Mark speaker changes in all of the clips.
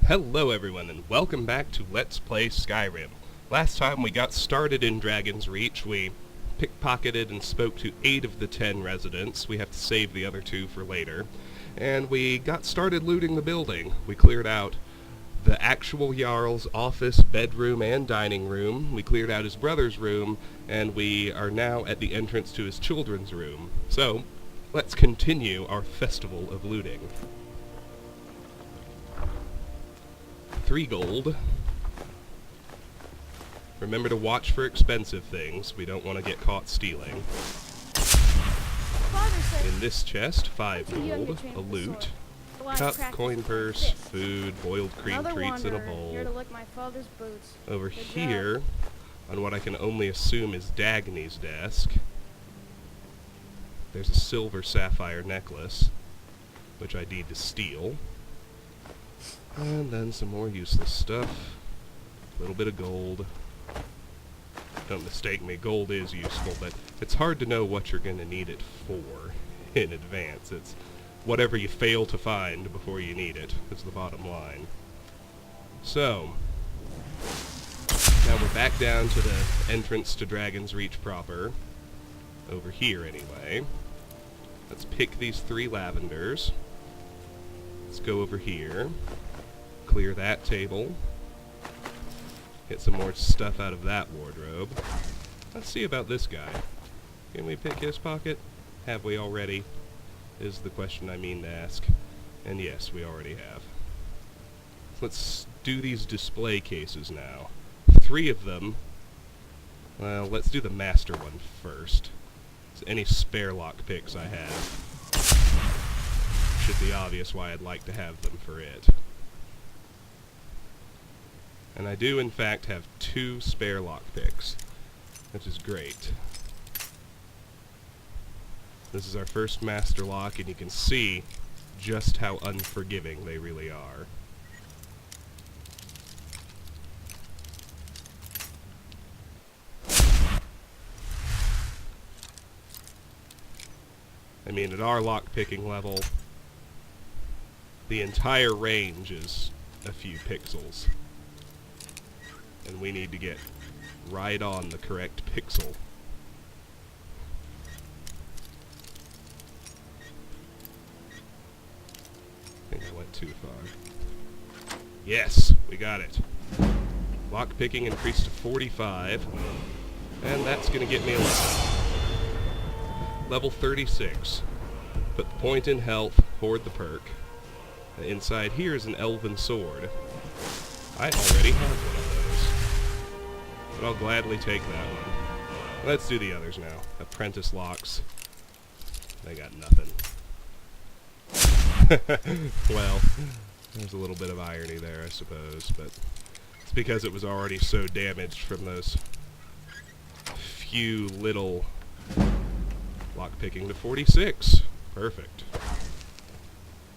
Speaker 1: Hello everyone, and welcome back to Let's Play Skyrim. Last time we got started in Dragonsreach, we pickpocketed and spoke to 8 of the 10 residents. We have to save the other 2 for later. And we got started looting the building. We cleared out the actual Jarl's office, bedroom, and dining room. We cleared out his brother's room, and we are now at the entrance to his children's room. So, let's continue our festival of looting. 3 gold. Remember to watch for expensive things. We don't want to get caught stealing. In this chest, 5 gold, a loot, cup, coin purse, food, boiled cream treats in a bowl. Over here, on what I can only assume is Dagny's desk, there's a silver sapphire necklace, which I need to steal. And then some more useless stuff. A little bit of gold. Don't mistake me, gold is useful, but it's hard to know what you're going to need it for in advance. It's whatever you fail to find before you need it, is the bottom line. So, now we're back down to the entrance to Dragonsreach proper. Over here, anyway. Let's pick these 3 lavenders. Let's go over here. Clear that table. Get some more stuff out of that wardrobe. Let's see about this guy. Can we pick his pocket? Have we already? Is the question I mean to ask. And yes, we already have. Let's do these display cases now. 3 of them. Well, let's do the master one first. Any spare lock picks I have. Should be obvious why I'd like to have them for it. And I do, in fact, have 2 spare lockpicks, which is great. This is our first master lock, and you can see just how unforgiving they really are. I mean, at our lock-picking level, the entire range is a few pixels. And we need to get right on the correct pixel. I think I went too far. Yes, we got it. Lockpicking increased to 45, and that's going to get me a level 36. Put the point in health, hoard the perk. Inside here is an elven sword. I already have one of those. But I'll gladly take that one. Let's do the others now. Apprentice locks. They got nothing. Well, there's a little bit of irony there, I suppose, but it's because it was already so damaged from those few little lockpicking to 46. Perfect.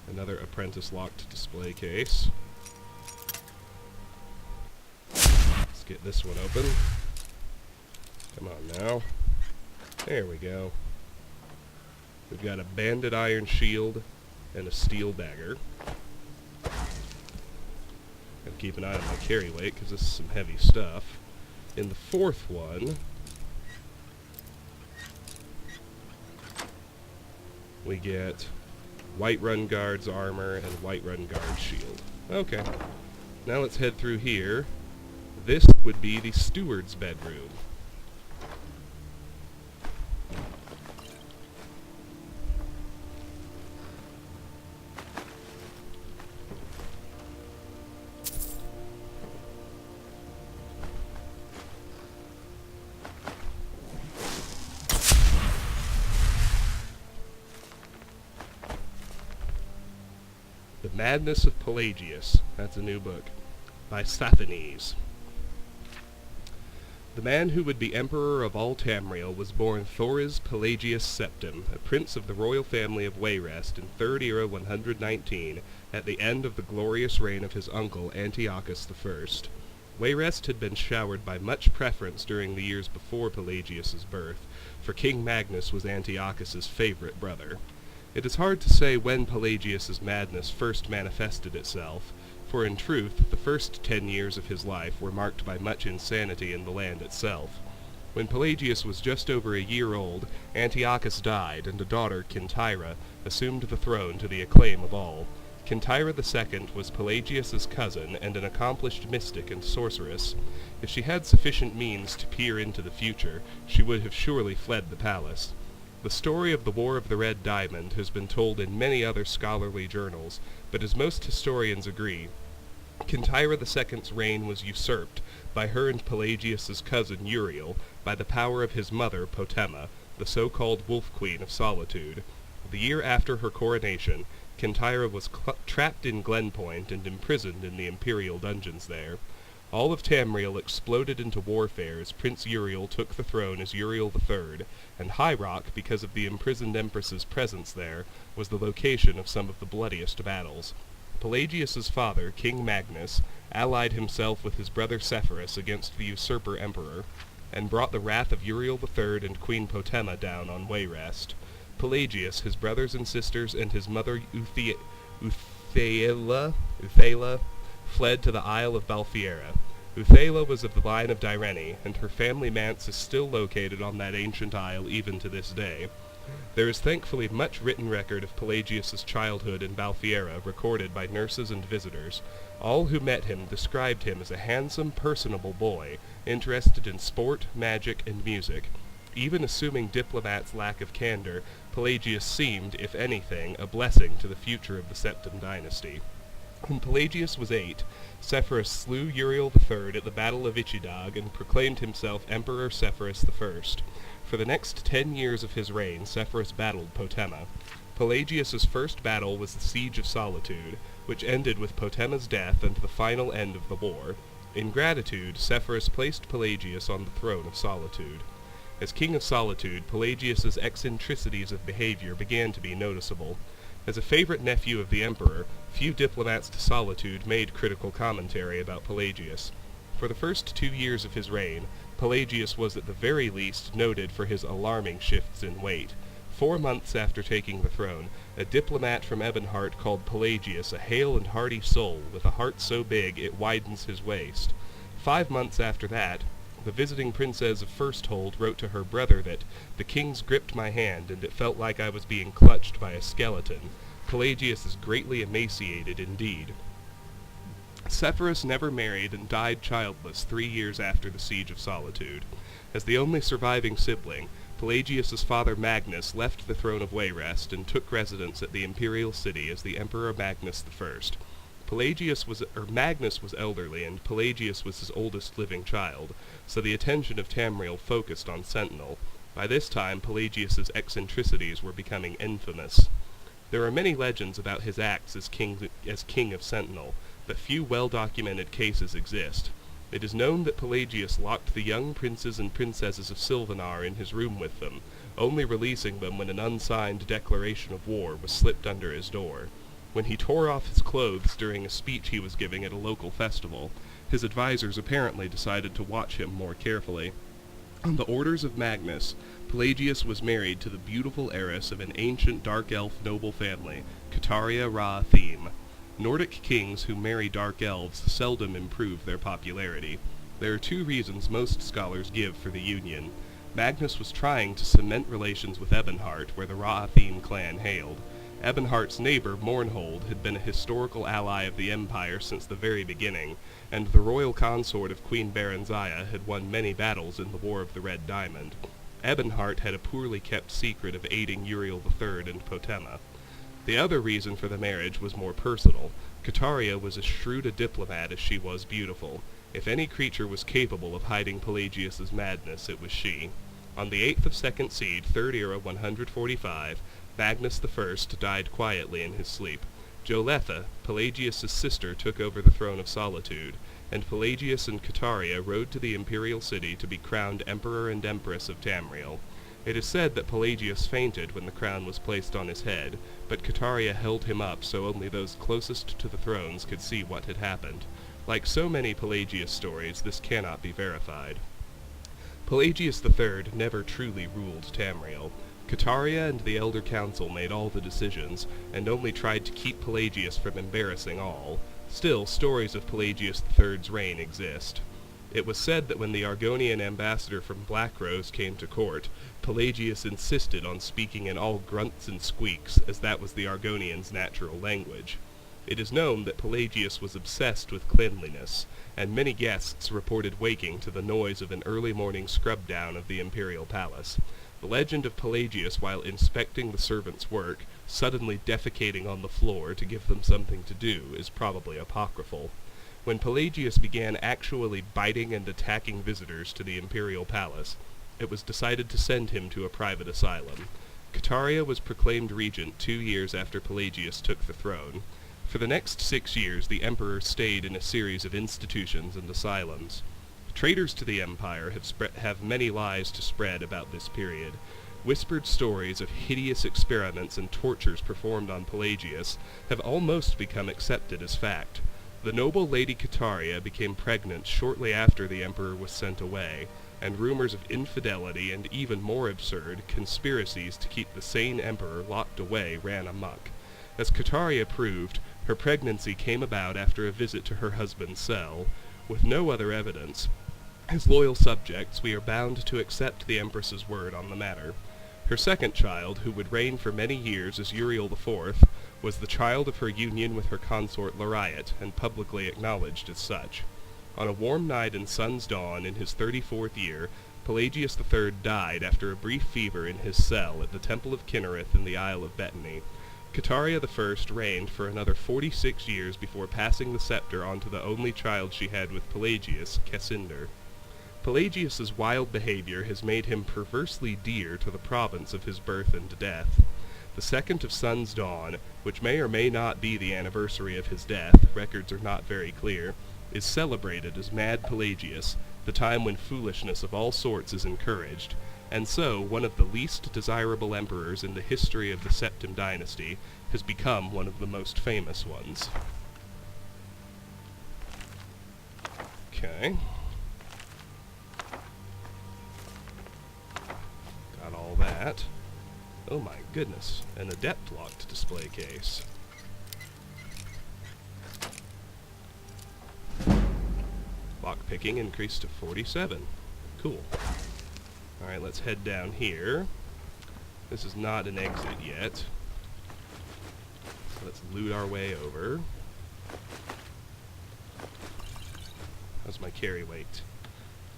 Speaker 1: Another apprentice locked display case. Get this one open. Come on now. There we go. We've got a banded iron shield and a steel dagger. Gotta keep an eye on my carry weight because this is some heavy stuff. In the 4th one, we get Whiterun Guard's armor and Whiterun Guard's shield. Okay. Now let's head through here. This would be the steward's bedroom. The Madness of Pelagius. That's a new book. By Sathines. The man who would be emperor of all Tamriel was born Thoris Pelagius Septim, a prince of the royal family of Wayrest in 3rd Era 119, at the end of the glorious reign of his uncle Antiochus I. Wayrest had been showered by much preference during the years before Pelagius's birth, for King Magnus was Antiochus's favorite brother. It is hard to say when Pelagius's madness first manifested itself, for in truth the first 10 years of his life were marked by much insanity in the land itself. When Pelagius was just over a year old, Antiochus died, and a daughter, Kintyra, assumed the throne to the acclaim of all. Kintyra II was Pelagius's cousin and an accomplished mystic and sorceress. If she had sufficient means to peer into the future, she would have surely fled the palace. The story of the War of the Red Diamond has been told in many other scholarly journals, but as most historians agree, Kintyra II's reign was usurped by her and Pelagius's cousin Uriel by the power of his mother Potema, the so-called Wolf Queen of Solitude. The year after her coronation, Kintyra was trapped in Glenpoint and imprisoned in the imperial dungeons there. All of Tamriel exploded into warfare as Prince Uriel took the throne as Uriel III, and High Rock, because of the imprisoned empress's presence there, was the location of some of the bloodiest battles. Pelagius's father, King Magnus, allied himself with his brother Sepphoris against the usurper emperor, and brought the wrath of Uriel III and Queen Potema down on Wayrest. Pelagius, his brothers and sisters, and his mother Euthela fled to the Isle of Balfiera. Euthela was of the line of Dyrene, and her family manse is still located on that ancient isle even to this day. There is thankfully much written record of Pelagius's childhood in Balfiera recorded by nurses and visitors. All who met him described him as a handsome, personable boy, interested in sport, magic, and music. Even assuming diplomats' lack of candor, Pelagius seemed, if anything, a blessing to the future of the Septim dynasty. When Pelagius was 8, Sepphoris slew Uriel III at the Battle of Ichidag and proclaimed himself Emperor Sepphoris I. For the next 10 years of his reign, Sepphoris battled Potema. Pelagius's first battle was the Siege of Solitude, which ended with Potema's death and the final end of the war. In gratitude, Sepphoris placed Pelagius on the throne of Solitude. As King of Solitude, Pelagius's eccentricities of behavior began to be noticeable. As a favorite nephew of the emperor, few diplomats to Solitude made critical commentary about Pelagius. For the first 2 years of his reign, Pelagius was at the very least noted for his alarming shifts in weight. 4 months after taking the throne, a diplomat from Ebonheart called Pelagius a hale and hearty soul, with a heart so big it widens his waist. 5 months after that, the visiting princess of Firsthold wrote to her brother that the kings gripped my hand and it felt like I was being clutched by a skeleton. Pelagius is greatly emaciated indeed. Sepphoris never married and died childless 3 years after the Siege of Solitude. As the only surviving sibling, Pelagius's father Magnus left the throne of Wayrest and took residence at the imperial city as the Emperor Magnus I. Magnus was elderly, and Pelagius was his oldest living child, so the attention of Tamriel focused on Sentinel. By this time, Pelagius's eccentricities were becoming infamous. There are many legends about his acts as king of Sentinel, but few well-documented cases exist. It is known that Pelagius locked the young princes and princesses of Silvanar in his room with them, only releasing them when an unsigned declaration of war was slipped under his door. When he tore off his clothes during a speech he was giving at a local festival, his advisors apparently decided to watch him more carefully. On the orders of Magnus, Pelagius was married to the beautiful heiress of an ancient dark elf noble family, Kataria Ra'athim. Nordic kings who marry dark elves seldom improve their popularity. There are 2 reasons most scholars give for the union. Magnus was trying to cement relations with Ebonheart, where the Ra'athim clan hailed. Ebonheart's neighbor, Mournhold, had been a historical ally of the Empire since the very beginning, and the royal consort of Queen Berenziah had won many battles in the War of the Red Diamond. Ebonheart had a poorly kept secret of aiding Uriel III and Potema. The other reason for the marriage was more personal. Kataria was as shrewd a diplomat as she was beautiful. If any creature was capable of hiding Pelagius's madness, it was she. On the 8th of Second Seed, 3rd Era 145, Magnus I died quietly in his sleep. Joletha, Pelagius's sister, took over the throne of Solitude, and Pelagius and Kataria rode to the imperial city to be crowned Emperor and Empress of Tamriel. It is said that Pelagius fainted when the crown was placed on his head, but Kataria held him up so only those closest to the thrones could see what had happened. Like so many Pelagius stories, this cannot be verified. Pelagius III never truly ruled Tamriel. Kataria and the Elder Council made all the decisions, and only tried to keep Pelagius from embarrassing all. Still, stories of Pelagius III's reign exist. It was said that when the Argonian ambassador from Blackrose came to court, Pelagius insisted on speaking in all grunts and squeaks, as that was the Argonians' natural language. It is known that Pelagius was obsessed with cleanliness, and many guests reported waking to the noise of an early morning scrub-down of the imperial palace. The legend of Pelagius, while inspecting the servants' work, suddenly defecating on the floor to give them something to do, is probably apocryphal. When Pelagius began actually biting and attacking visitors to the imperial palace, it was decided to send him to a private asylum. Cataria was proclaimed regent 2 years after Pelagius took the throne. For the next 6 years, the emperor stayed in a series of institutions and asylums. Traitors to the empire have many lies to spread about this period. Whispered stories of hideous experiments and tortures performed on Pelagius have almost become accepted as fact. The noble Lady Cataria became pregnant shortly after the emperor was sent away, and rumors of infidelity and even more absurd conspiracies to keep the sane emperor locked away ran amok. As Cataria proved, her pregnancy came about after a visit to her husband's cell. With no other evidence, as loyal subjects, we are bound to accept the empress's word on the matter. Her second child, who would reign for many years as Uriel IV, was the child of her union with her consort Lariat, and publicly acknowledged as such. On a warm night in Sun's Dawn in his 34th year, Pelagius III died after a brief fever in his cell at the Temple of Kinnereth in the Isle of Bethany. Cataria I reigned for another 46 years before passing the scepter on to the only child she had with Pelagius, Cassander. Pelagius's wild behavior has made him perversely dear to the province of his birth and death. The 2nd of Sun's Dawn, which may or may not be the anniversary of his death, records are not very clear, is celebrated as Mad Pelagius, the time when foolishness of all sorts is encouraged, and so one of the least desirable emperors in the history of the Septim dynasty has become one of the most famous ones. Okay. Got all that. Oh my goodness, an adept locked display case. Lockpicking increased to 47. Cool. Alright, let's head down here. This is not an exit yet. So let's loot our way over. How's my carry weight?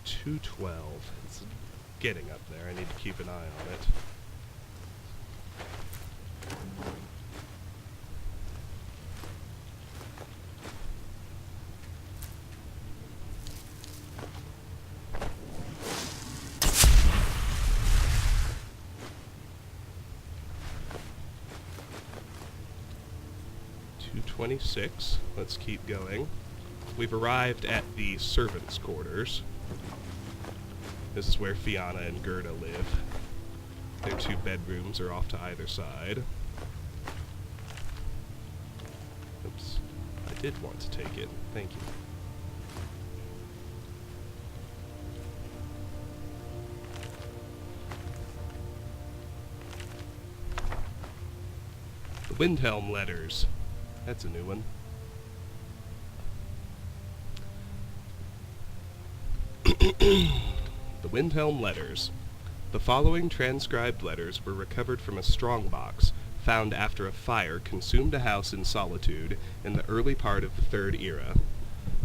Speaker 1: 212. It's getting up there. I need to keep an eye on it. .26. Let's keep going. We've arrived at the servants' quarters. This is where Fianna and Gerda live. Their 2 bedrooms are off to either side. Oops. I did want to take it. Thank you. The Windhelm letters. That's a new one. The Windhelm letters. The following transcribed letters were recovered from a strongbox found after a fire consumed a house in Solitude in the early part of the 3rd era.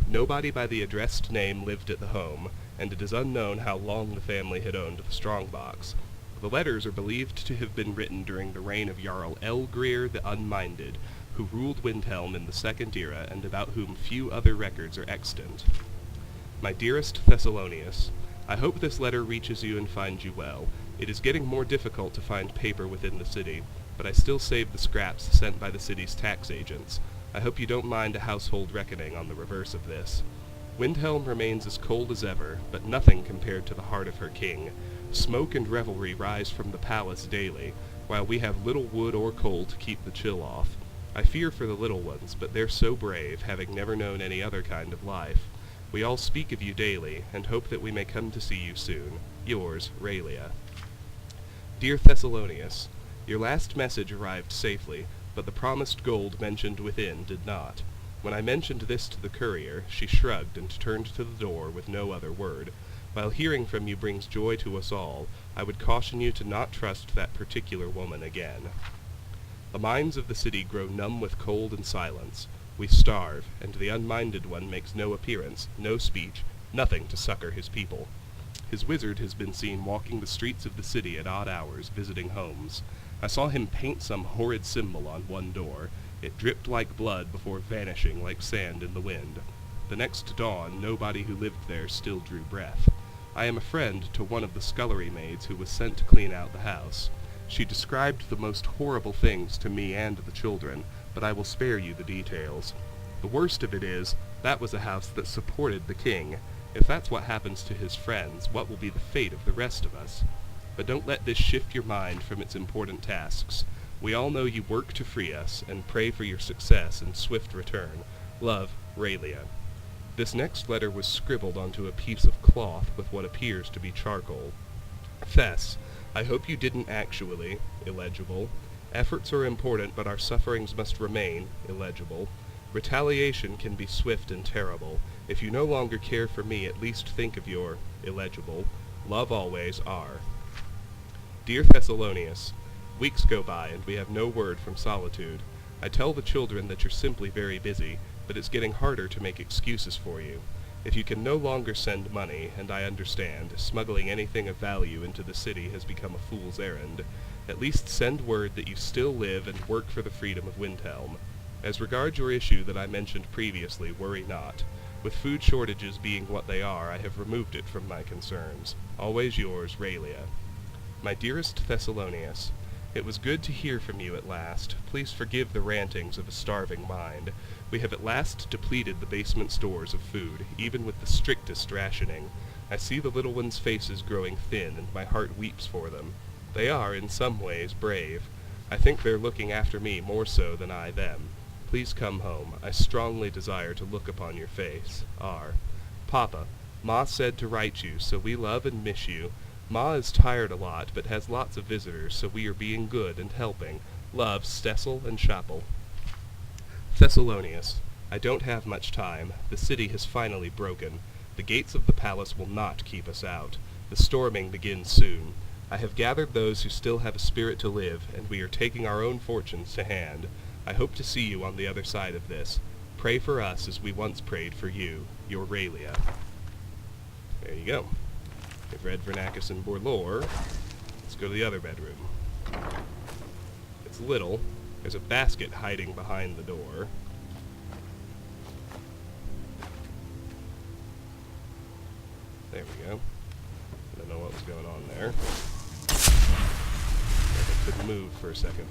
Speaker 1: Nobody by the addressed name lived at the home, and it is unknown how long the family had owned the strongbox. The letters are believed to have been written during the reign of Jarl Elgrir the Unminded, who ruled Windhelm in the 2nd era and about whom few other records are extant. My dearest Thessalonius, I hope this letter reaches you and finds you well. It is getting more difficult to find paper within the city, but I still save the scraps sent by the city's tax agents. I hope you don't mind a household reckoning on the reverse of this. Windhelm remains as cold as ever, but nothing compared to the heart of her king. Smoke and revelry rise from the palace daily, while we have little wood or coal to keep the chill off. I fear for the little ones, but they're so brave, having never known any other kind of life. We all speak of you daily, and hope that we may come to see you soon. Yours, Raelia. Dear Thessalonius, your last message arrived safely, but the promised gold mentioned within did not. When I mentioned this to the courier, she shrugged and turned to the door with no other word. While hearing from you brings joy to us all, I would caution you to not trust that particular woman again. The minds of the city grow numb with cold and silence. We starve, and the unminded one makes no appearance, no speech, nothing to succor his people. His wizard has been seen walking the streets of the city at odd hours, visiting homes. I saw him paint some horrid symbol on one door. It dripped like blood before vanishing like sand in the wind. The next dawn, nobody who lived there still drew breath. I am a friend to one of the scullery maids who was sent to clean out the house. She described the most horrible things to me and the children, but I will spare you the details. The worst of it is, that was a house that supported the king. If that's what happens to his friends, what will be the fate of the rest of us? But don't let this shift your mind from its important tasks. We all know you work to free us, and pray for your success and swift return. Love, Raylia. This next letter was scribbled onto a piece of cloth with what appears to be charcoal. Fess, I hope you didn't actually, illegible. Efforts are important, but our sufferings must remain, illegible. Retaliation can be swift and terrible. If you no longer care for me, at least think of your, illegible. Love always, R. Dear Thessalonius, weeks go by and we have no word from Solitude. I tell the children that you're simply very busy, but it's getting harder to make excuses for you. If you can no longer send money, and I understand, smuggling anything of value into the city has become a fool's errand, at least send word that you still live and work for the freedom of Windhelm. As regards your issue that I mentioned previously, worry not. With food shortages being what they are, I have removed it from my concerns. Always yours, Raylia. My dearest Thessalonius, it was good to hear from you at last. Please forgive the rantings of a starving mind. We have at last depleted the basement stores of food, even with the strictest rationing. I see the little ones' faces growing thin, and my heart weeps for them. They are, in some ways, brave. I think they're looking after me more so than I them. Please come home. I strongly desire to look upon your face. R. Papa, Ma said to write you, so we love and miss you. Ma is tired a lot, but has lots of visitors, so we are being good and helping. Love, Stessel and Chapel. Thessalonius, I don't have much time. The city has finally broken. The gates of the palace will not keep us out. The storming begins soon. I have gathered those who still have a spirit to live, and we are taking our own fortunes to hand. I hope to see you on the other side of this. Pray for us as we once prayed for you. Your Raylia. There you go. We've read Vernacus and Borlore. Let's go to the other bedroom. It's little. There's a basket hiding behind the door. There we go. I don't know what was going on there. I couldn't move for a second.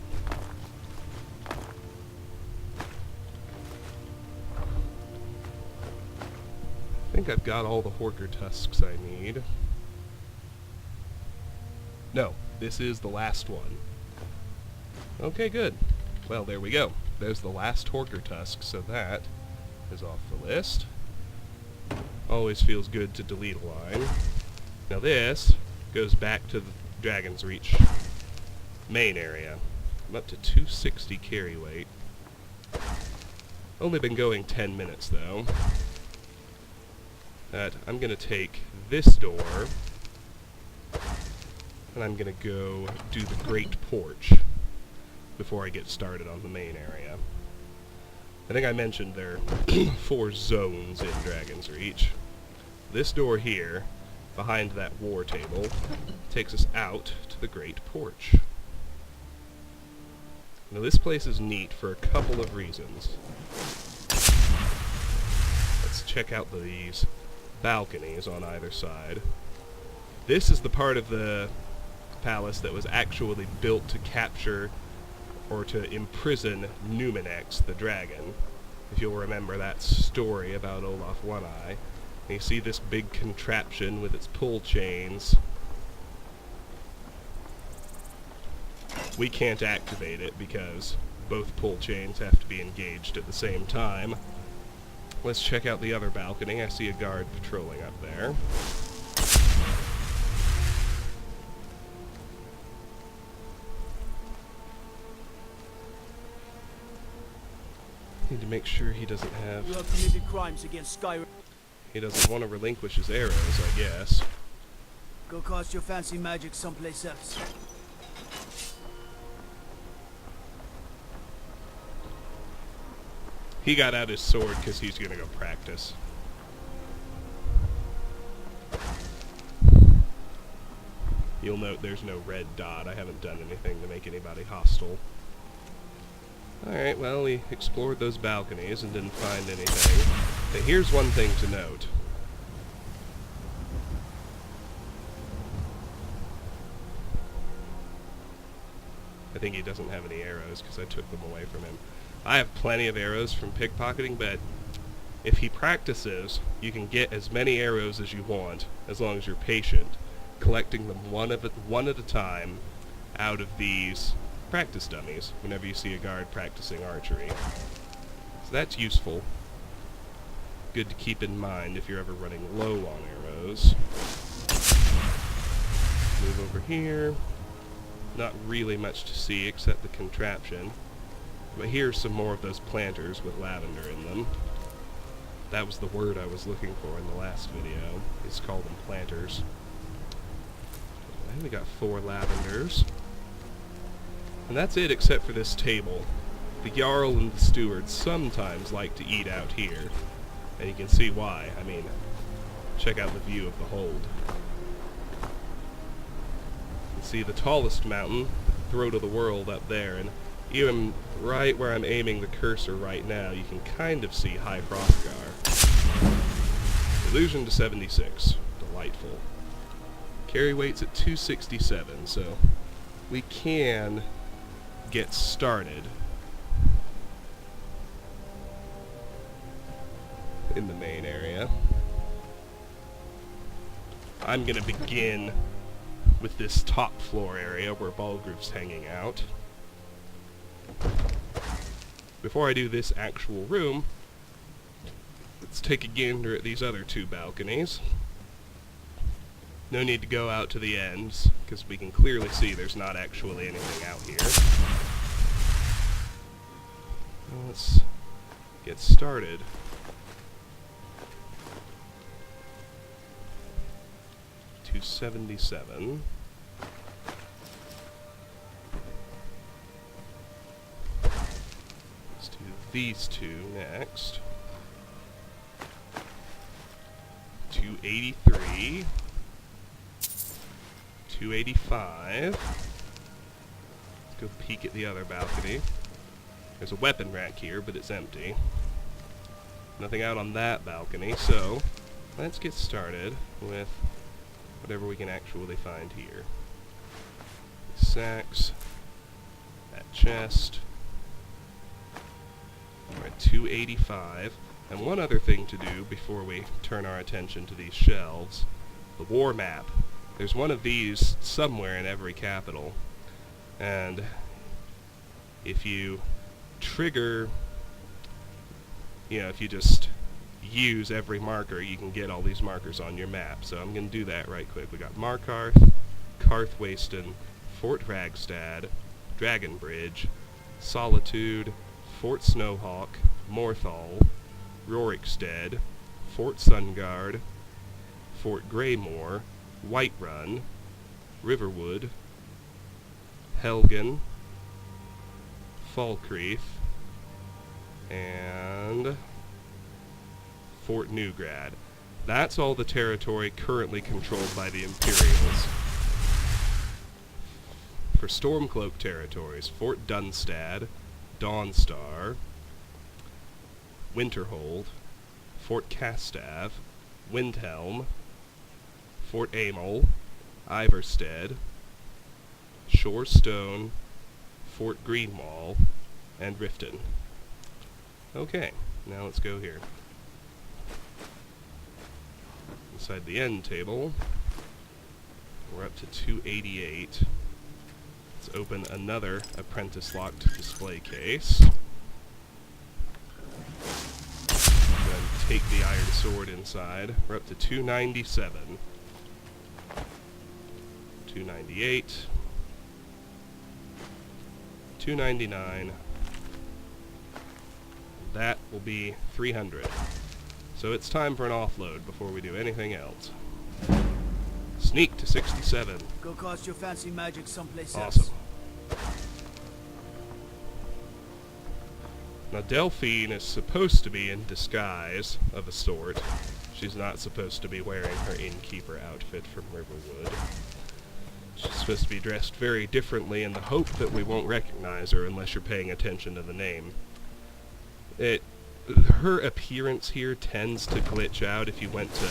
Speaker 1: I think I've got all the Horker tusks I need. No, this is the last one. Okay, good. Well, there we go. There's the last Horker tusk, so that is off the list. Always feels good to delete a line. Now this goes back to the Dragonsreach main area. I'm up to 260 carry weight. Only been going 10 minutes, though. I'm going to take this door, and I'm going to go do the Great Porch before I get started on the main area. I think I mentioned there are 4 zones in Dragonsreach. This door here, behind that war table, takes us out to the Great Porch. Now this place is neat for a couple of reasons. Let's check out these balconies on either side. This is the part of the palace that was actually built to capture or to imprison Numenex, the dragon. If you'll remember that story about Olaf One-Eye. And you see this big contraption with its pull chains. We can't activate it because both pull chains have to be engaged at the same time. Let's check out the other balcony. I see a guard patrolling up there. Need to make sure he doesn't have...
Speaker 2: You have committed crimes against Skyrim.
Speaker 1: He doesn't want to relinquish his arrows, I guess.
Speaker 2: Go cast your fancy magic someplace else.
Speaker 1: He got out his sword because he's going to go practice. You'll note there's no red dot. I haven't done anything to make anybody hostile. Alright, well, we explored those balconies and didn't find anything. But here's one thing to note. I think he doesn't have any arrows because I took them away from him. I have plenty of arrows from pickpocketing, but if he practices, you can get as many arrows as you want, as long as you're patient, collecting them one at a time out of these practice dummies whenever you see a guard practicing archery. So that's useful. Good to keep in mind if you're ever running low on arrows. Move over here. Not really much to see except the contraption. But here's some more of those planters with lavender in them. That was the word I was looking for in the last video. It's called them planters. And we got 4 lavenders. And that's it except for this table. The Jarl and the Steward sometimes like to eat out here. And you can see why. I mean, check out the view of the hold. You can see the tallest mountain, the throat of the world up there, and even right where I'm aiming the cursor right now, you can kind of see High Hrothgar. Illusion to 76. Delightful. Carry weight's at 267, so we can get started in the main area. I'm going to begin with this top floor area where Balgruuf's hanging out. Before I do this actual room, let's take a gander at these other 2 balconies. No need to go out to the ends, because we can clearly see there's not actually anything out here. Well, let's get started. $277. Let's do these 2 next. 283. 285. Let's go peek at the other balcony. There's a weapon rack here, but it's empty. Nothing out on that balcony, so let's get started with whatever we can actually find here. Sacks, that chest. We're at 285. And one other thing to do before we turn our attention to these shelves, the war map. There's one of these somewhere in every capital, and if you trigger, if you just use every marker, you can get all these markers on your map. So I'm going to do that right quick. We got Markarth, Karthwasten, Fort Ragstad, Dragonbridge, Solitude, Fort Snowhawk, Morthal, Rorikstead, Fort Sungard, Fort Greymore, Whiterun, Riverwood, Helgen, Falkreath, and Fort Newgrad. That's all the territory currently controlled by the Imperials. For Stormcloak territories, Fort Dunstad, Dawnstar, Winterhold, Fort Castav, Windhelm, Fort Amel, Iverstead, Shorestone, Fort Greenwall, and Riften. Okay, now let's go here. Inside the end table, we're up to 288. Let's open another apprentice-locked display case. Then take the iron sword inside. We're up to 297. 298. 299. that will be 300. So it's time for an offload before we do anything else. Sneak to 67.
Speaker 2: Go cast your fancy magic someplace
Speaker 1: Awesome.
Speaker 2: else.
Speaker 1: Now Delphine is supposed to be in disguise of a sort. She's not supposed to be wearing her innkeeper outfit from Riverwood. She's supposed to be dressed very differently in the hope that we won't recognize her unless you're paying attention to the name. Her appearance here tends to glitch out if you went to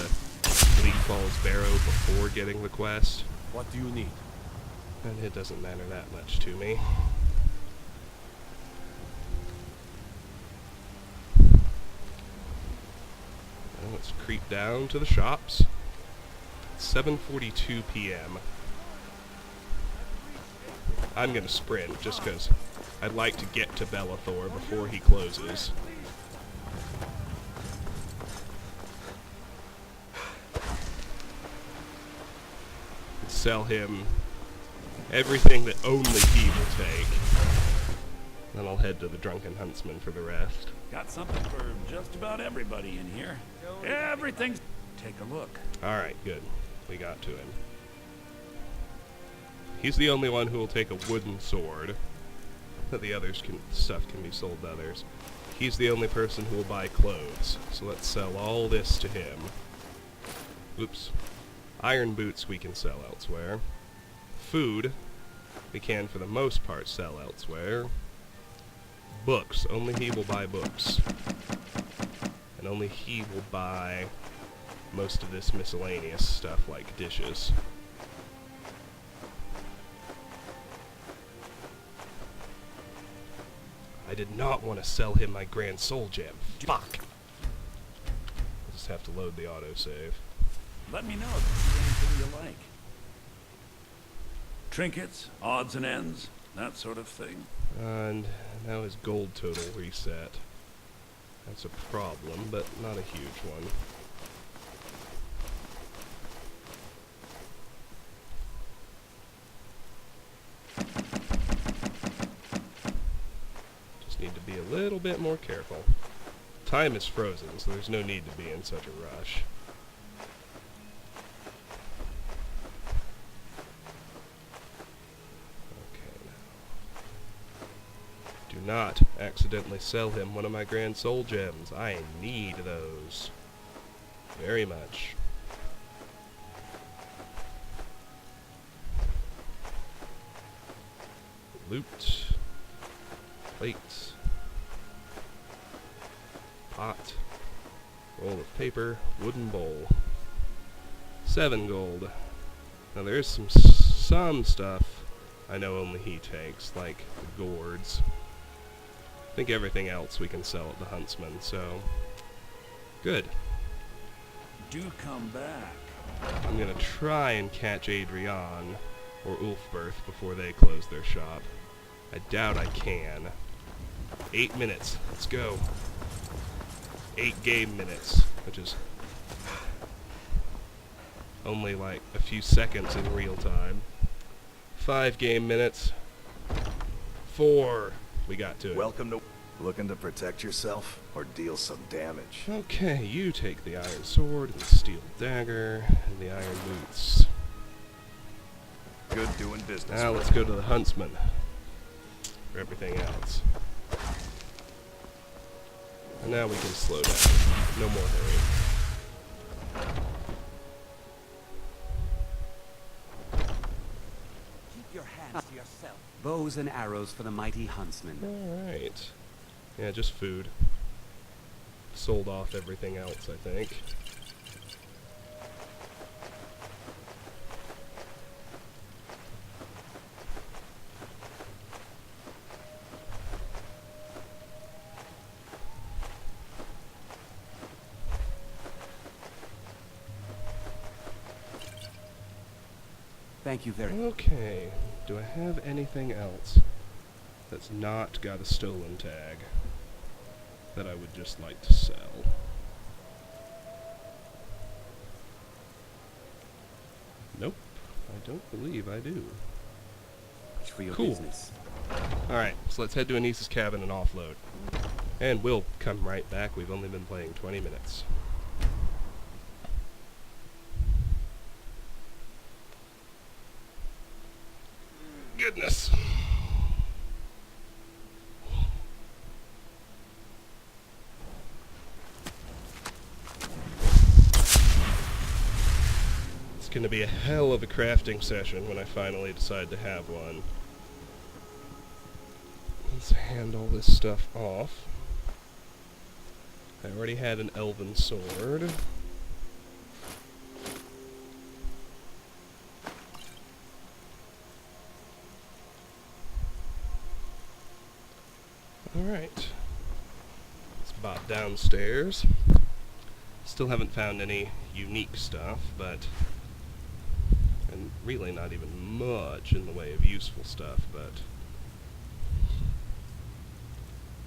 Speaker 1: Bleak Falls Barrow before getting the quest.
Speaker 3: What do you need?
Speaker 1: And it doesn't matter that much to me. Well, let's creep down to the shops. It's 7:42 p.m. I'm gonna sprint just because I'd like to get to Bellathor before he closes. Sell him everything that only he will take. Then I'll head to the Drunken Huntsman for the rest.
Speaker 4: Got something for just about everybody in here. Everything's... Take a look.
Speaker 1: Alright, good. We got to him. He's the only one who will take a wooden sword. The others stuff can be sold to others. He's the only person who will buy clothes. So let's sell all this to him. Oops. Iron boots we can sell elsewhere. Food we can for the most part sell elsewhere. Books. Only he will buy books. And only he will buy most of this miscellaneous stuff like dishes. I did not want to sell him my Grand Soul Gem. Fuck! I'll just have to load the autosave.
Speaker 4: Let me know if there's anything you like. Trinkets, odds and ends, that sort of thing.
Speaker 1: And now his gold total reset. That's a problem, but not a huge one. Just need to be a little bit more careful. Time is frozen, so there's no need to be in such a rush. Do not accidentally sell him one of my Grand Soul Gems. I need those. Very much. Loot. Plates. Pot. Roll of paper. Wooden bowl. 7 gold. Now there's some stuff I know only he takes, like the gourds. I think everything else we can sell at the Huntsman, so... Good.
Speaker 4: Do come back.
Speaker 1: I'm gonna try and catch Adrian or Ulfberth before they close their shop. I doubt I can. 8 minutes. Let's go. 8 game minutes, which is only like a few seconds in real time. 5 game minutes. 4. We got to it.
Speaker 5: Welcome to... Looking to protect yourself or deal some damage?
Speaker 1: Okay, you take the iron sword and the steel dagger and the iron boots.
Speaker 5: Good doing business.
Speaker 1: Now let's go to the Huntsman for everything else. And now we can slow down. No more hurry.
Speaker 6: Keep your hands to yourself. Bows and arrows for the mighty huntsman.
Speaker 1: Alright. Yeah, just food. Sold off everything else, I think.
Speaker 6: Thank you very much.
Speaker 1: Okay. Do I have anything else that's not got a stolen tag that I would just like to sell? Nope. I don't believe I do.
Speaker 6: For your
Speaker 1: Cool.
Speaker 6: business.
Speaker 1: Alright, so let's head to Anis's cabin and offload. And we'll come right back. We've only been playing 20 minutes. Goodness. It's going to be a hell of a crafting session when I finally decide to have one. Let's hand all this stuff off. I already had an elven sword. Alright. Let's bop downstairs. Still haven't found any unique stuff, but... and really not even much in the way of useful stuff, but...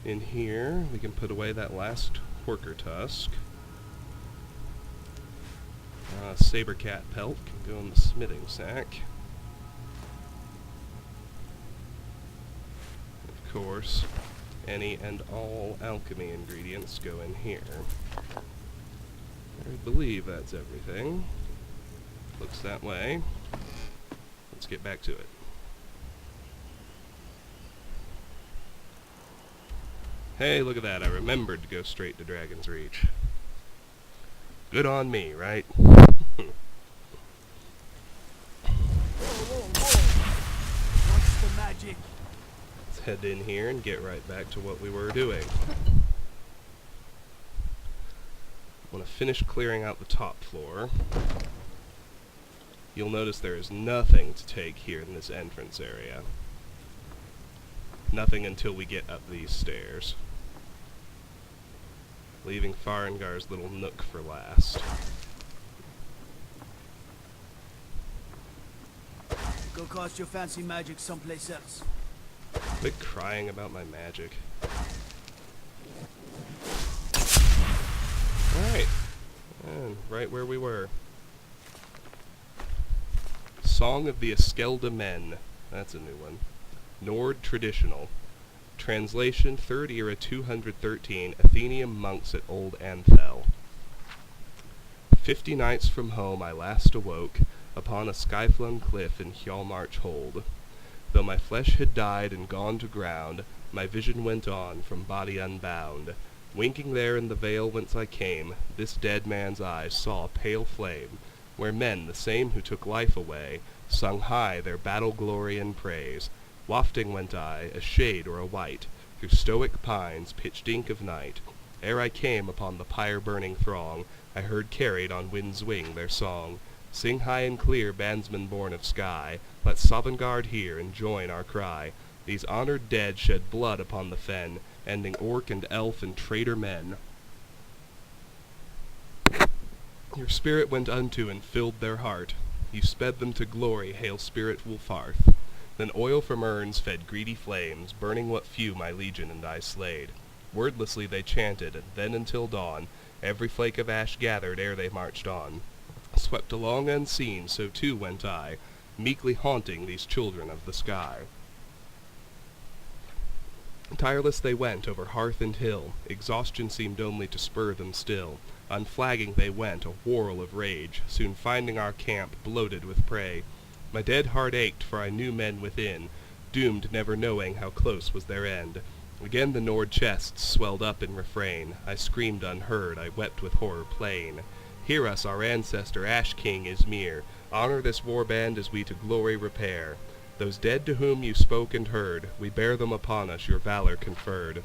Speaker 1: in here, we can put away that last porker tusk. Saber-cat pelt can go in the smithing sack. Of course, any and all alchemy ingredients go in here. I believe that's everything. Looks that way. Let's get back to it. Hey, look at that. I remembered to go straight to Dragonsreach. Good on me, right?
Speaker 2: What's the magic?
Speaker 1: Let's head in here and get right back to what we were doing. I want to finish clearing out the top floor. You'll notice there is nothing to take here in this entrance area. Nothing until we get up these stairs. Leaving Farengar's little nook for last.
Speaker 2: Go cast your fancy magic someplace else.
Speaker 1: Quit crying about my magic. Alright. And right where we were. Song of the Eskelda Men. That's a new one. Nord Traditional. Translation, 3rd era 213, Athenian monks at Old Anthel. 50 nights from home I last awoke, upon a sky-flung cliff in Hjalmarch hold. Though my flesh had died and gone to ground, my vision went on from body unbound. Winking there in the vale whence I came, this dead man's eyes saw a pale flame, where men, the same who took life away, sung high their battle glory and praise. Wafting went I, a shade or a white, through stoic pines, pitched ink of night. Ere I came upon the pyre-burning throng, I heard carried on wind's wing their song. Sing high and clear, bandsmen born of sky, let Sovngarde hear and join our cry. These honored dead shed blood upon the fen, ending orc and elf and traitor men. Your spirit went unto and filled their heart. You sped them to glory, hail spirit Wulfarth. Then oil from urns fed greedy flames, burning what few my legion and I slayed. Wordlessly they chanted, and then until dawn, every flake of ash gathered ere they marched on. Swept along unseen, so too went I, meekly haunting these children of the sky. Tireless they went over hearth and hill, exhaustion seemed only to spur them still. Unflagging they went, a whirl of rage, soon finding our camp bloated with prey. My dead heart ached, for I knew men within, doomed never knowing how close was their end. Again the Nord chests swelled up in refrain. I screamed unheard, I wept with horror plain. Hear us, our ancestor Ash-King Ismir. Honor this war-band as we to glory repair. Those dead to whom you spoke and heard, we bear them upon us, your valor conferred.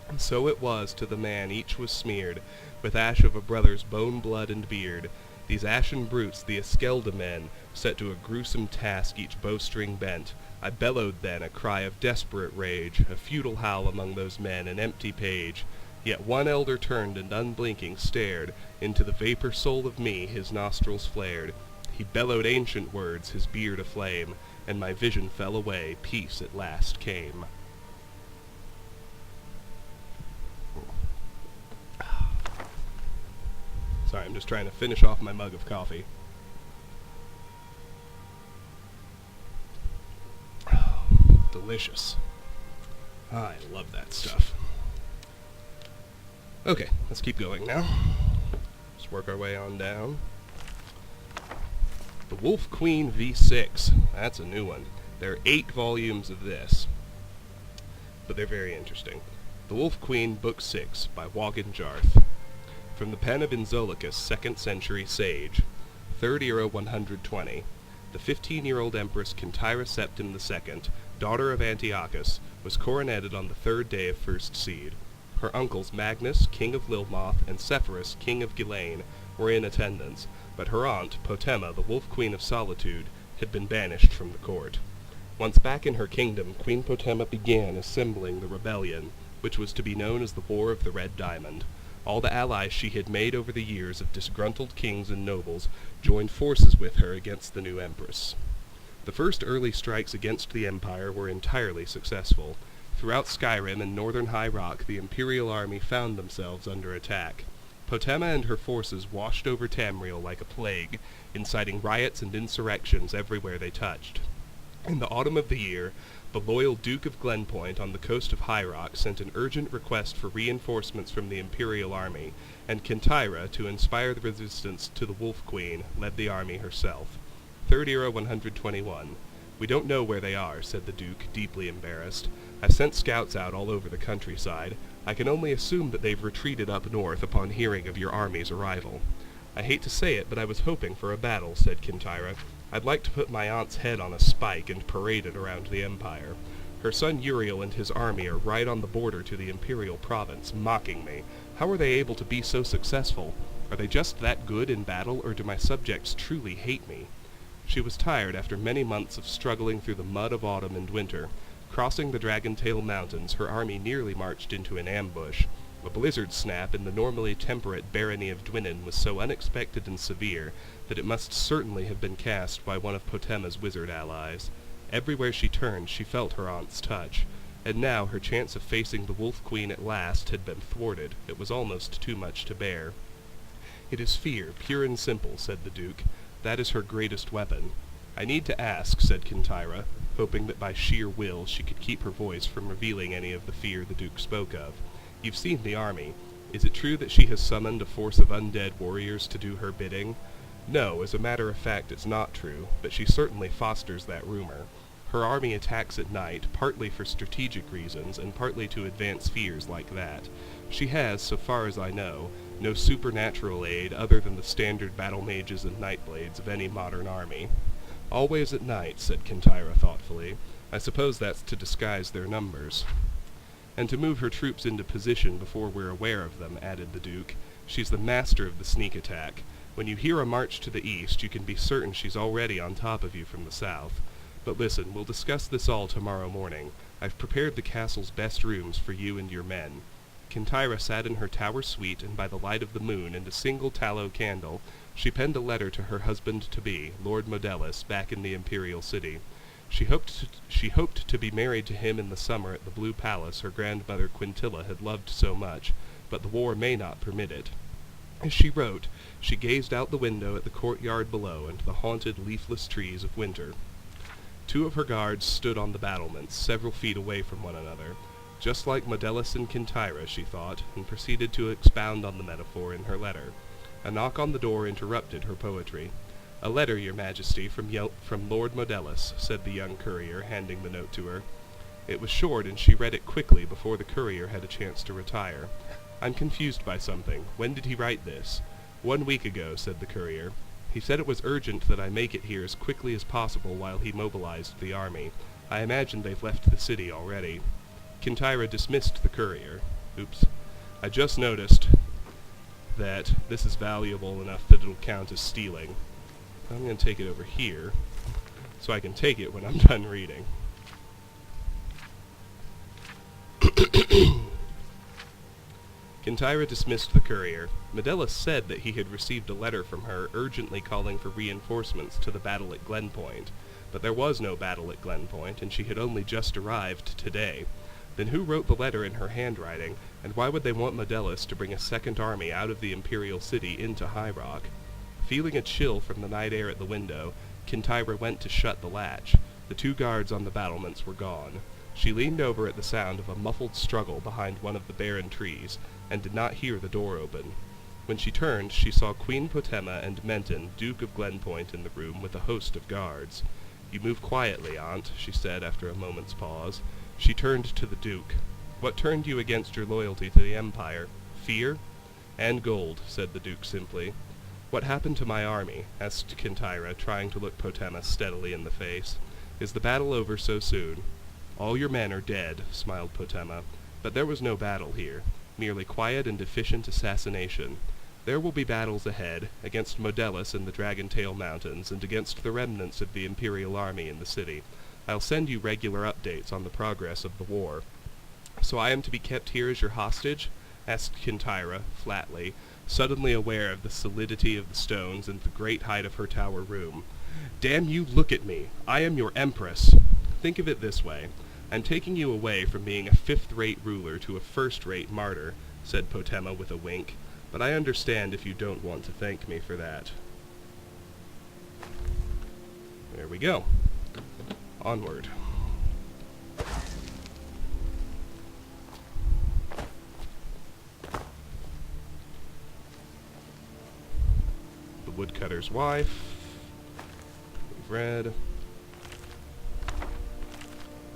Speaker 1: And so it was to the man each was smeared, with ash of a brother's bone, blood, and beard. These ashen brutes, the Eskelda men, set to a gruesome task each bowstring bent. I bellowed then a cry of desperate rage, a futile howl among those men, an empty page. Yet one elder turned and unblinking stared, into the vapor soul of me his nostrils flared. He bellowed ancient words, his beard aflame, and my vision fell away, peace at last came. Sorry, I'm just trying to finish off my mug of coffee. Delicious. I love that stuff. Okay, let's keep going now. Let's work our way on down. The Wolf Queen V6. That's a new one. There are 8 volumes of this, but they're very interesting. The Wolf Queen, Book 6, by Wagan Jarth. From the pen of Inzolicus, 2nd century sage. 3rd era 120. The 15-year-old Empress Kintyra Septim II, daughter of Antiochus, was coronated on the 3rd day of first seed. Her uncles Magnus, king of Lilmoth, and Sepphoris, king of Gilane, were in attendance, but her aunt, Potema, the Wolf Queen of Solitude, had been banished from the court. Once back in her kingdom, Queen Potema began assembling the rebellion, which was to be known as the War of the Red Diamond. All the allies she had made over the years of disgruntled kings and nobles joined forces with her against the new empress. The first early strikes against the empire were entirely successful. Throughout Skyrim and northern High Rock, the imperial army found themselves under attack. Potema and her forces washed over Tamriel like a plague, inciting riots and insurrections everywhere they touched. In the autumn of the year, the loyal Duke of Glenpoint on the coast of High Rock sent an urgent request for reinforcements from the imperial army, and Kintyra, to inspire the resistance to the Wolf Queen, led the army herself. 3rd era 121. We don't know where they are, said the Duke, deeply embarrassed. I sent scouts out all over the countryside. I can only assume that they've retreated up north upon hearing of your army's arrival. I hate to say it, but I was hoping for a battle, said Kintyra. I'd like to put my aunt's head on a spike and parade it around the empire. Her son Uriel and his army are right on the border to the imperial province, mocking me. How are they able to be so successful? Are they just that good in battle, or do my subjects truly hate me? She was tired after many months of struggling through the mud of autumn and winter. Crossing the Dragontail Mountains, her army nearly marched into an ambush. A blizzard snap in the normally temperate barony of Dwynnon was so unexpected and severe that it must certainly have been cast by one of Potema's wizard allies. Everywhere she turned she felt her aunt's touch, and now her chance of facing the Wolf Queen at last had been thwarted. It was almost too much to bear. It is fear, pure and simple, said the Duke. That is her greatest weapon. I need to ask, said Kintyra, hoping that by sheer will she could keep her voice from revealing any of the fear the Duke spoke of. You've seen the army. Is it true that she has summoned a force of undead warriors to do her bidding? No, as a matter of fact it's not true, but she certainly fosters that rumor. Her army attacks at night, partly for strategic reasons, and partly to advance fears like that. She has, so far as I know, no supernatural aid other than the standard battle mages and nightblades of any modern army. Always at night, said Kintyra thoughtfully. I suppose that's to disguise their numbers. And to move her troops into position before we're aware of them, added the Duke. She's the master of the sneak attack. When you hear a march to the east, you can be certain she's already on top of you from the south. But listen, we'll discuss this all tomorrow morning. I've prepared the castle's best rooms for you and your men. Kintyra sat in her tower suite, and by the light of the moon and a single tallow candle, she penned a letter to her husband-to-be, Lord Modellus, back in the imperial city. She hoped to be married to him in the summer at the Blue Palace her grandmother Quintilla had loved so much, but the war may not permit it. As she wrote, she gazed out the window at the courtyard below and the haunted, leafless trees of winter. 2 of her guards stood on the battlements, several feet away from one another. Just like Modellus and Kintyra, she thought, and proceeded to expound on the metaphor in her letter. A knock on the door interrupted her poetry. "A letter, your majesty, from Lord Modellus," said the young courier, handing the note to her. It was short, and she read it quickly before the courier had a chance to retire. "I'm confused by something. When did he write this?" 1 week ago, said the courier. "He said it was urgent that I make it here as quickly as possible while he mobilized the army. I imagine they've left the city already." Kintyra dismissed the courier. Oops. I just noticed that this is valuable enough that it'll count as stealing. I'm going to take it over here, so I can take it when I'm done reading. Kintyra dismissed the courier. Modellus said that he had received a letter from her urgently calling for reinforcements to the battle at Glenpoint, but there was no battle at Glenpoint, and she had only just arrived today. Then who wrote the letter in her handwriting, and why would they want Modellus to bring a second army out of the imperial city into High Rock? Feeling a chill from the night air at the window, Kintyra went to shut the latch. The 2 guards on the battlements were gone. She leaned over at the sound of a muffled struggle behind one of the barren trees. and did not hear the door open. When she turned, she saw Queen Potema and Menton, Duke of Glenpoint, in the room with a host of guards. "You move quietly, Aunt," she said after a moment's pause. She turned to the Duke. "What turned you against your loyalty to the Empire? Fear?" "And gold," said the Duke simply. "What happened to my army?" asked Kintyra, trying to look Potema steadily in the face. "Is the battle over so soon?" "All your men are dead," smiled Potema. "But there was no battle here, merely quiet and efficient assassination. There will be battles ahead, against Modellus in the Dragontail Mountains, and against the remnants of the Imperial army in the city. I'll send you regular updates on the progress of the war." "So I am to be kept here as your hostage?" asked Kintyra, flatly, suddenly aware of the solidity of the stones and the great height of her tower room. "Damn you, look at me! I am your empress! Think of it this way. I'm taking you away from being a fifth-rate ruler to a first-rate martyr," said Potema with a wink. "But I understand if you don't want to thank me for that." There we go. Onward. The Woodcutter's Wife. We've read.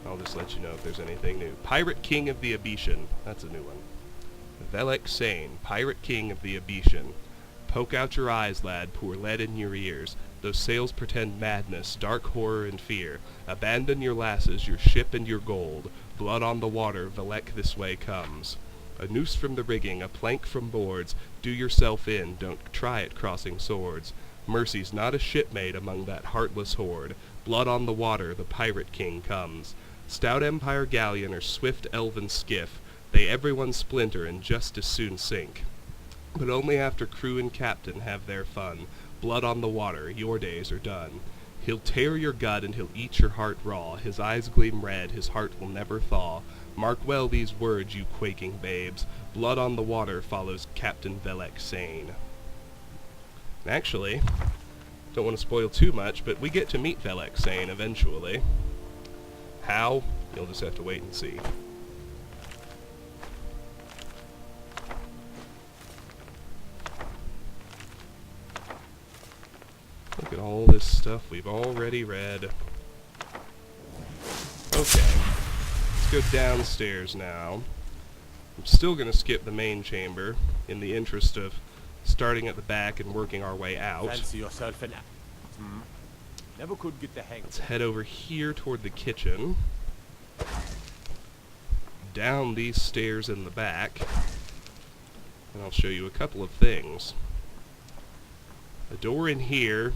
Speaker 1: I'll just let you know if there's anything new. Pirate King of the Abetian. That's a new one. Velek Sane, Pirate King of the Abetian. "Poke out your eyes, lad, pour lead in your ears. Those sails pretend madness, dark horror and fear. Abandon your lasses, your ship and your gold. Blood on the water, Velek this way comes. A noose from the rigging, a plank from boards. Do yourself in, don't try it crossing swords. Mercy's not a shipmate among that heartless horde. Blood on the water, the Pirate King comes. Stout Empire galleon or swift elven skiff, they everyone splinter and just as soon sink. But only after crew and captain have their fun. Blood on the water, your days are done. He'll tear your gut and he'll eat your heart raw. His eyes gleam red, his heart will never thaw. Mark well these words, you quaking babes. Blood on the water follows Captain Velek Sane." Actually, don't want to spoil too much, but we get to meet Velek Sane eventually. How? You'll just have to wait and see. Look at all this stuff we've already read. Okay, let's go downstairs now. I'm still going to skip the main chamber in the interest of starting at the back and working our way out.
Speaker 6: Fancy yourself an... Never could get the hang.
Speaker 1: Let's head over here toward the kitchen. Down these stairs in the back. And I'll show you a couple of things. The door in here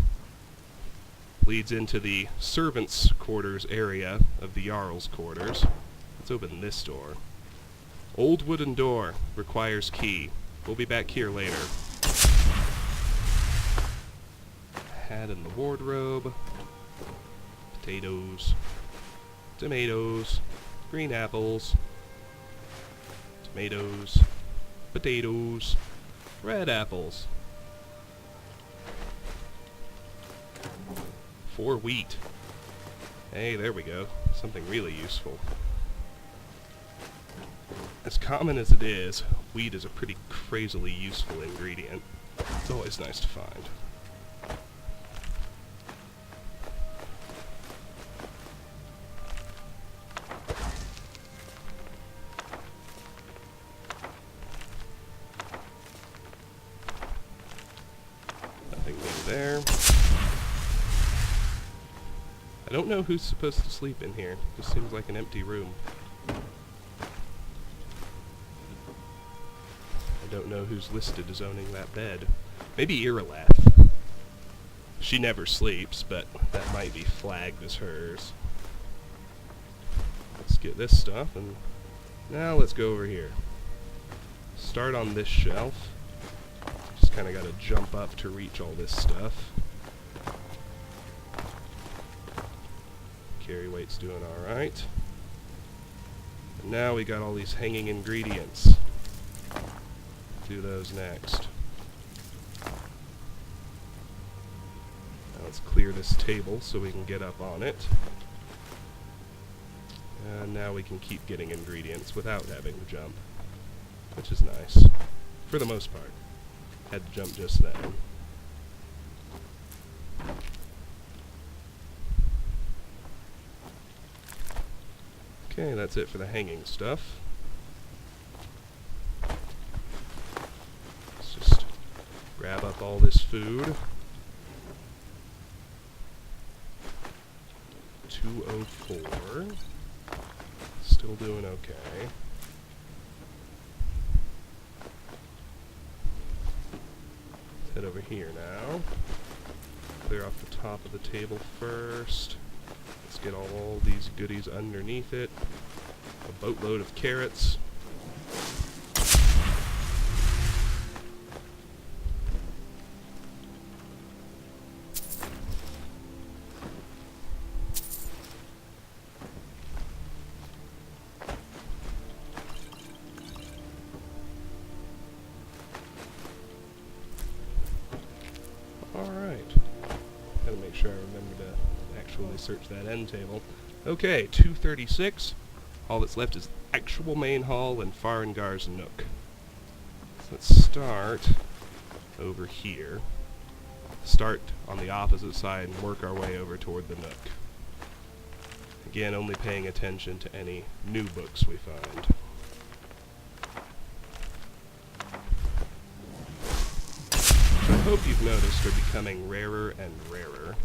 Speaker 1: leads into the servants' quarters area of the Jarl's quarters. Let's open this door. Old wooden door, requires key. We'll be back here later. Hat in the wardrobe. Potatoes. Tomatoes. Green apples. Tomatoes. Potatoes. Red apples. 4 wheat. Hey, there we go. Something really useful. As common as it is, wheat is a pretty crazily useful ingredient. It's always nice to find. Nothing new there. I don't know who's supposed to sleep in here. Just seems like an empty room. I don't know who's listed as owning that bed. Maybe Irileth. She never sleeps, but that might be flagged as hers. Let's get this stuff, and now let's go over here. Start on this shelf. Just kind of got to jump up to reach all this stuff. Carry weight's doing alright. Now we got all these hanging ingredients. Do those next. Now let's clear this table so we can get up on it. And now we can keep getting ingredients without having to jump. which is nice. For the most part. Had to jump just then. Okay, that's it for the hanging stuff. Let's just grab up all this food. 204. Still doing okay. Let's head over here now. Clear off the top of the table first. Let's get all these goodies underneath it. A boatload of carrots. Alright. Gotta make sure I remember to actually search that end table. Okay, 236. All that's left is actual main hall and Farengar's nook. So let's start over here. Start on the opposite side and work our way over toward the nook. Again, only paying attention to any new books we find. I hope you've noticed are becoming rarer and rarer.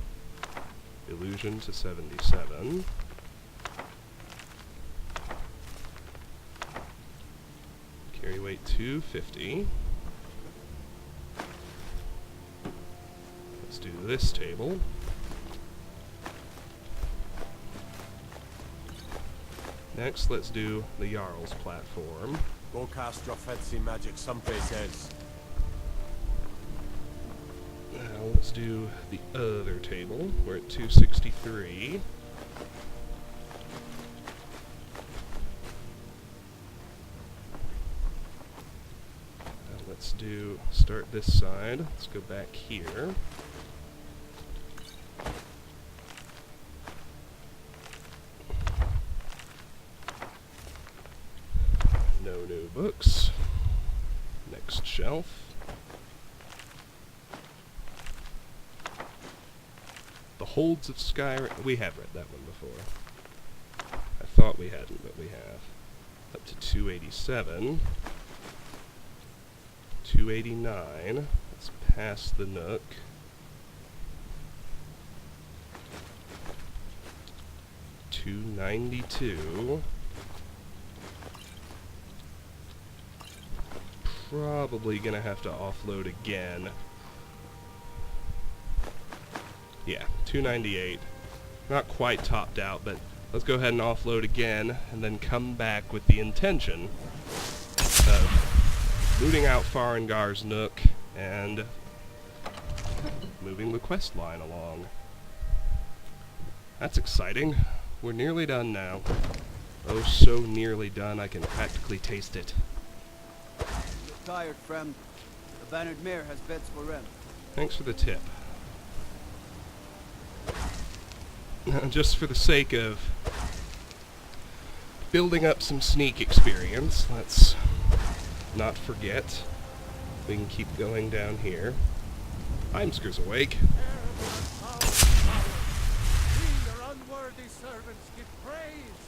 Speaker 1: Illusion to 77. Carry weight 250. Let's do this table. Next, let's do the Jarl's platform.
Speaker 3: Go cast your fancy magic someplace else.
Speaker 1: Now let's do the other table. We're at 263. Now let's start this side. Let's go back here. No new books. Next shelf. The Holds of Skyrim. We have read that one before. I thought we hadn't, but we have. Up to 287. 289. Let's pass the nook. $292. Probably gonna have to offload again. Yeah, 298. Not quite topped out, but let's go ahead and offload again, and then come back with the intention of looting out Farengar's nook and moving the quest line along. That's exciting. We're nearly done now. Oh, so nearly done, I can practically taste it.
Speaker 2: You're tired, friend. The Bannered Mare has beds for rent.
Speaker 1: Thanks for the tip. Just for the sake of building up some sneak experience, let's not forget. We can keep going down here. Imsker's awake.
Speaker 7: We, your unworthy servants, give praise,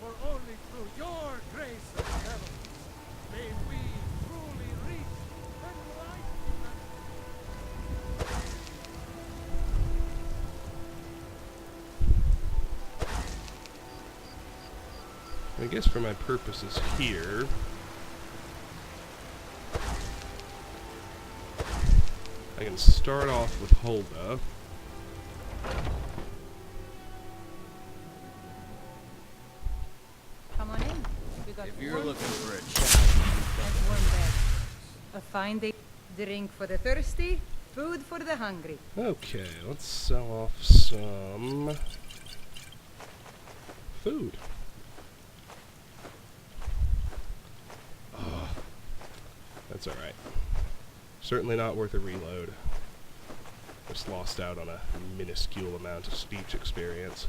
Speaker 7: for only through your grace of heaven may we truly reach enlightenment.
Speaker 1: I guess for my purposes here, I can start off with Hulda.
Speaker 8: Come on in. We got
Speaker 2: If you're
Speaker 8: warm
Speaker 2: looking
Speaker 8: food
Speaker 2: for a challenge,
Speaker 8: and warm beds. A fine day. Drink for the thirsty, food for the hungry.
Speaker 1: Okay, let's sell off some food. Oh, that's alright. Certainly not worth a reload. Just lost out on a minuscule amount of speech experience.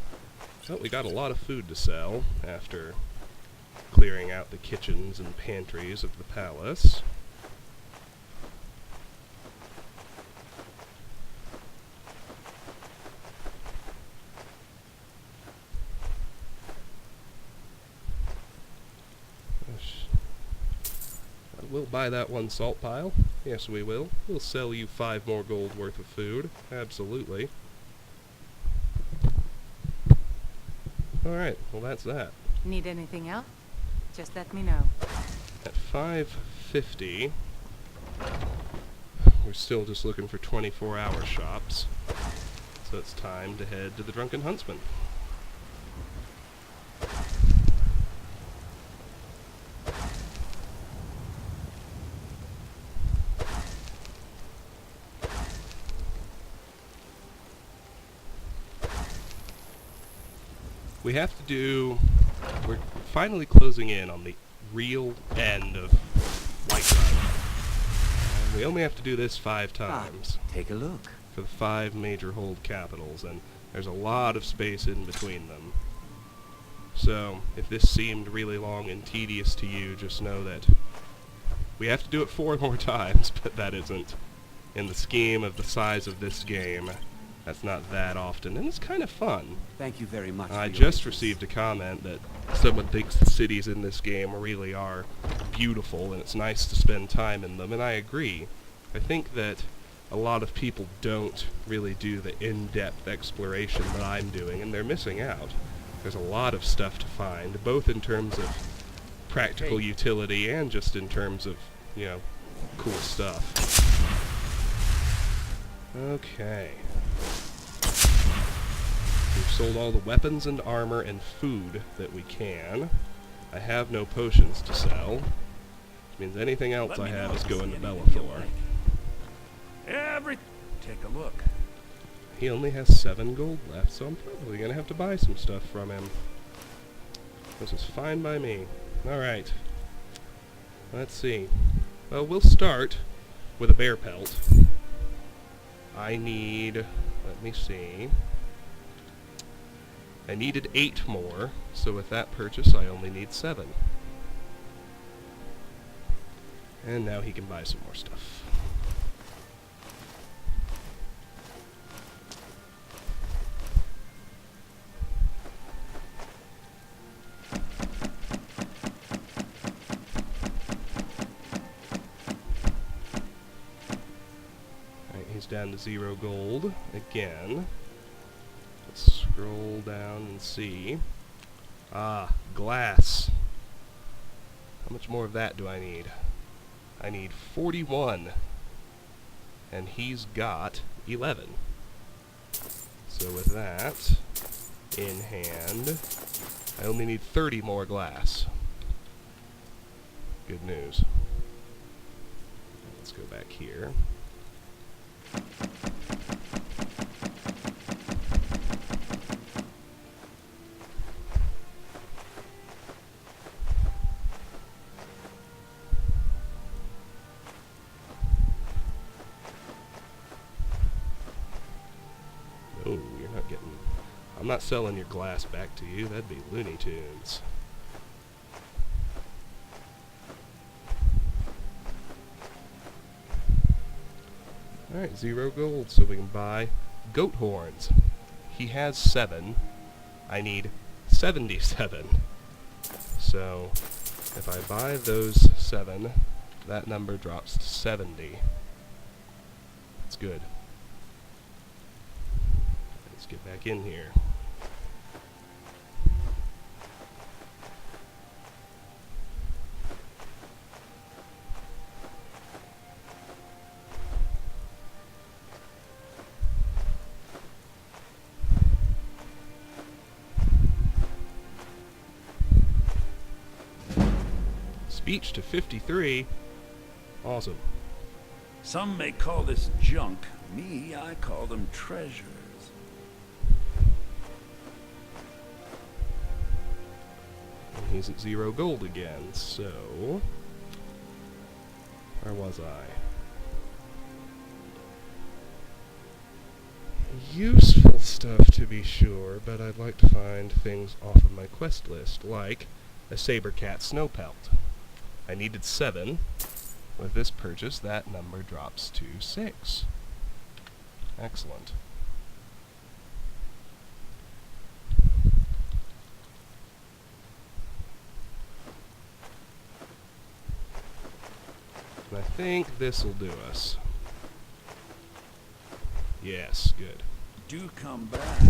Speaker 1: Well, we got a lot of food to sell after clearing out the kitchens and pantries of the palace. We'll buy that one salt pile. Yes, we will. We'll sell you 5 more gold worth of food. Absolutely. Alright, well that's that.
Speaker 8: Need anything else? Just let me know.
Speaker 1: At 550, we're still just looking for 24-hour shops. So it's time to head to the Drunken Huntsman. We have to do... We're finally closing in on the real end of Whiterun. And we only have to do this 5 times.
Speaker 6: Take a look.
Speaker 1: For the 5 major hold capitals, and there's a lot of space in between them. So, if this seemed really long and tedious to you, just know that we have to do it 4 more times, but that isn't, in the scheme of the size of this game, that's not that often, and it's kind of fun.
Speaker 6: Thank you very much.
Speaker 1: I just received a comment that someone thinks the cities in this game really are beautiful, and it's nice to spend time in them, and I agree. I think that a lot of people don't really do the in-depth exploration that I'm doing, and they're missing out. There's a lot of stuff to find, both in terms of practical utility and just in terms of, you know, cool stuff. Okay. We've sold all the weapons and armor and food that we can. I have no potions to sell, which means anything else I have is going to Bellathor.
Speaker 4: Take a look.
Speaker 1: He only has 7 gold left, so I'm probably going to have to buy some stuff from him. This is fine by me. Alright. Let's see. Well, we'll start with a bear pelt. I need... let me see... I needed 8 more, so with that purchase I only need 7. And now he can buy some more stuff. Alright, he's down to 0 gold again. Let's scroll down and see. Ah, glass. How much more of that do I need? I need 41. And he's got 11. So with that in hand, I only need 30 more glass. Good news. Let's go back here. Oh, you're not getting... I'm not selling your glass back to you. That'd be Looney Tunes. Alright, 0 gold, so we can buy goat horns. He has 7. I need 77. So, if I buy those 7, that number drops to 70. That's good. Let's get back in here. Speech to 53. Awesome.
Speaker 4: Some may call this junk. Me, I call them treasures.
Speaker 1: And he's at 0 gold again, so... where was I? Useful stuff to be sure, but I'd like to find things off of my quest list, like a saber cat snow pelt. I needed 7. With this purchase, that number drops to 6. Excellent. And I think this'll do us. Yes, good.
Speaker 4: Do come back.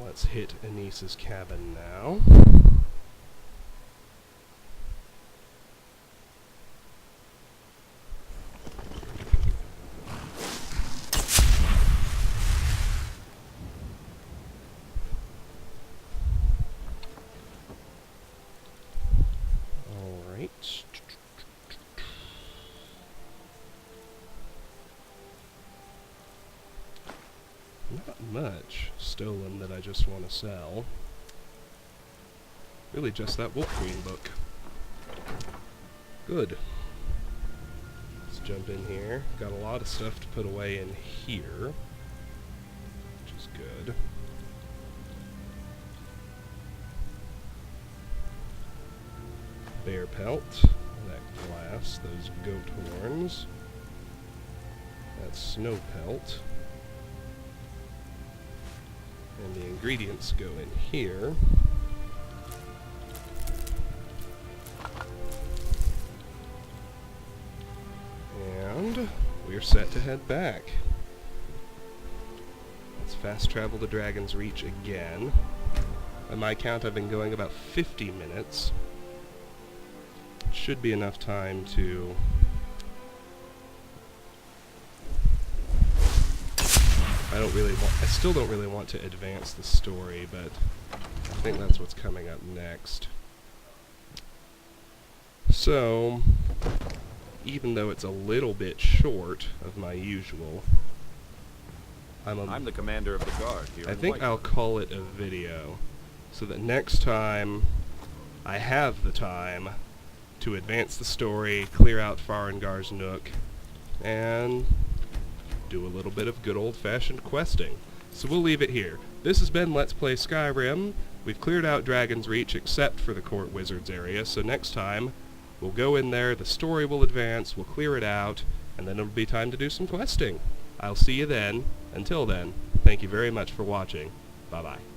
Speaker 1: Let's hit Anissa's cabin now. Alright. Not much stolen that I just want to sell. Really just that Wolf Queen book. Good. Let's jump in here. Got a lot of stuff to put away in here, which is good. Bear pelt, that glass, those goat horns, that snow pelt. And the ingredients go in here. And we're set to head back. Let's fast travel to Dragonsreach again. By my count, I've been going about 50 minutes. Should be enough time to I still don't really want to advance the story, but I think that's what's coming up next. So, even though it's a little bit short of my usual,
Speaker 9: I'm the commander of the guard here.
Speaker 1: I think I'll call it a video, so that next time I have the time to advance the story, clear out Farengar's Nook, and do a little bit of good old-fashioned questing. So we'll leave it here. This has been Let's Play Skyrim. We've cleared out Dragonsreach except for the Court Wizards area, so next time we'll go in there, the story will advance, we'll clear it out, and then it'll be time to do some questing. I'll see you then. Until then, thank you very much for watching. Bye-bye.